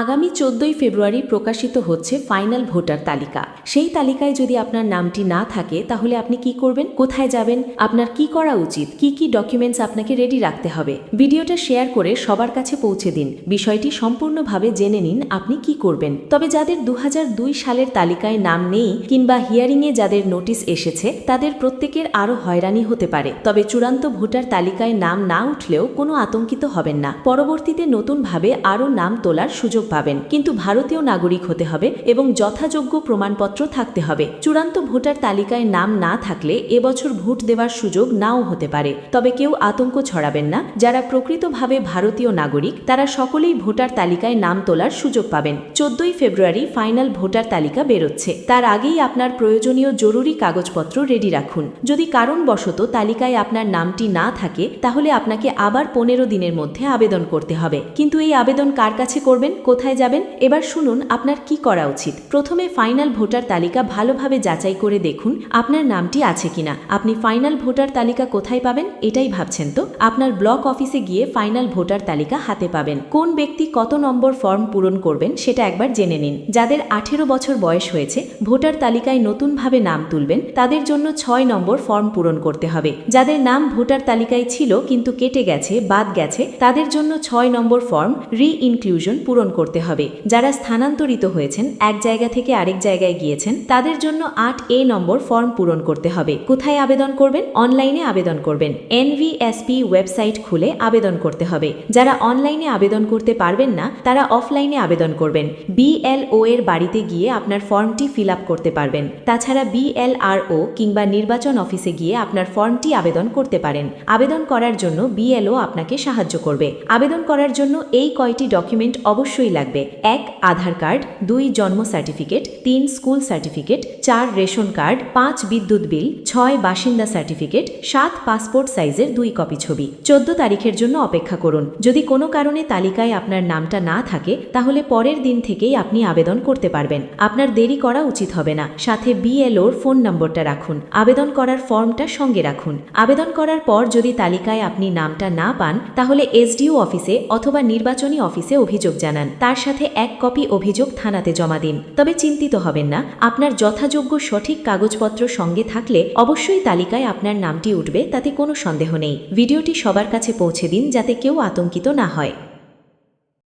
আগামী 14ই ফেব্রুয়ারি প্রকাশিত হচ্ছে ফাইনাল ভোটার তালিকা। সেই তালিকায় যদি আপনার নামটি না থাকে তাহলে আপনি কি করবেন, কোথায় যাবেন, আপনার কি করা উচিত, কি ডকুমেন্টস আপনাকে রেডি রাখতে হবে। ভিডিওটা শেয়ার করে সবার কাছে পৌঁছে দিন। বিষয়টি সম্পূর্ণভাবে জেনে নিন আপনি কি করবেন। তবে যাদের 2002 সালের তালিকায় নাম নেই কিংবা হিয়ারিংয়ে যাদের নোটিশ এসেছে তাদের প্রত্যেকের আরও হয়রানি হতে পারে। তবে চূড়ান্ত ভোটার তালিকায় নাম না উঠলেও কোনো আতঙ্কিত হবেন না। পরবর্তীতে নতুনভাবে আরও নাম তোলার সুযোগ পাবেন, কিন্তু ভারতীয় নাগরিক হতে হবে এবং যথাযোগ্য প্রমাণপত্র থাকতে হবে। চূড়ান্ত ভোটার তালিকায় নাম না থাকলে এবছর ভোট দেওয়ার সুযোগ নাও হতে পারে। তবে কেউ আতঙ্ক ছড়াবেন না। যারা প্রকৃতভাবে ভারতীয় নাগরিক তারা সকলেই ভোটার তালিকায় নাম তোলার সুযোগ পাবেন। 14ই ফেব্রুয়ারি ফাইনাল ভোটার তালিকা বেরোচ্ছে। তার আগেই আপনার প্রয়োজনীয় জরুরি কাগজপত্র রেডি রাখুন। যদি কারণবশত তালিকায় আপনার নামটি না থাকে তাহলে আপনাকে আবার 15 দিনের মধ্যে আবেদন করতে হবে। কিন্তু এই আবেদন কার কাছে করবেন, কোথায় যাবেন? এবার শুনুন আপনার কি করা উচিত। প্রথমে ফাইনাল ভোটার তালিকা ভালোভাবে যাচাই করে দেখুন আপনার নামটি আছে কিনা। আপনি ফাইনাল ভোটার তালিকা কোথায় পাবেন এটাই ভাবছেন তো? আপনার ব্লক অফিসে গিয়ে ফাইনাল ভোটার তালিকা হাতে পাবেন। কোন ব্যক্তি কত নম্বর ফর্ম পূরণ করবেন সেটা একবার জেনে নিন। যাদের 18 বছর বয়স হয়েছে, ভোটার তালিকায় নতুনভাবে নাম তুলবেন, তাদের জন্য 6 নম্বর ফর্ম পূরণ করতে হবে। যাদের নাম ভোটার তালিকায় ছিল কিন্তু কেটে গেছে, বাদ গেছে, তাদের জন্য 6 নম্বর ফর্ম রি-ইনক্লুশন পূরণ করতে হবে। যারা স্থানান্তরিত হয়েছেন, এক জায়গা থেকে আরেক জায়গায় গিয়েছেন, তাদের জন্য 8A নম্বর ফর্ম পূরণ করতে হবে। কোথায় আবেদন করবেন? অনলাইনে আবেদন করবেন। NVSP ওয়েবসাইট খুলে আবেদন করতে হবে। যারা অনলাইনে আবেদন করতে পারবেন না তারা অফলাইনে আবেদন করবেন। BLO এর বাড়িতে গিয়ে আপনার ফর্মটি ফিল আপ করতে পারবেন। তাছাড়া BLRO কিংবা নির্বাচন অফিসে গিয়ে আপনার ফর্মটি আবেদন করতে পারেন। আবেদন করার জন্য BLO আপনাকে সাহায্য করবে। আবেদন করার জন্য এই কয়টি ডকুমেন্ট অবশ্যই লাগবে। 1 আধার কার্ড, 2 জন্ম certificate, 3 school certificate, 4 ration card, 5 বিদ্যুৎ বিল, 6 বাসিন্দা সার্টিফিকেট, 7 পাসপোর্ট সাইজের 2 কপি ছবি। 14 তারিখের জন্য অপেক্ষা করুন। যদি কোনো কারণে তালিকায় আপনার নামটা না থাকে তাহলে পরের দিন থেকেই আপনি আবেদন করতে পারবেন। আপনার দেরি করা উচিত হবে না। সাথে BLOর ফোন নম্বরটা রাখুন। আবেদন করার ফর্মটা সঙ্গে রাখুন। আবেদন করার পর যদি তালিকায় আপনি নামটা না পান তাহলে SDO অফিসে অথবা নির্বাচনী অফিসে অভিযোগ জানান। তার সাথে 1 কপি অভিযোগ থানাতে জমা দিন। তবে চিন্তিত হবেন না, আপনার যথাযোগ্য সঠিক কাগজপত্র সঙ্গে থাকলে অবশ্যই তালিকায় আপনার নামটি উঠবে, তাতে কোনো সন্দেহ নেই। ভিডিওটি সবার কাছে পৌঁছে দিন যাতে কেউ আতঙ্কিত না হয়।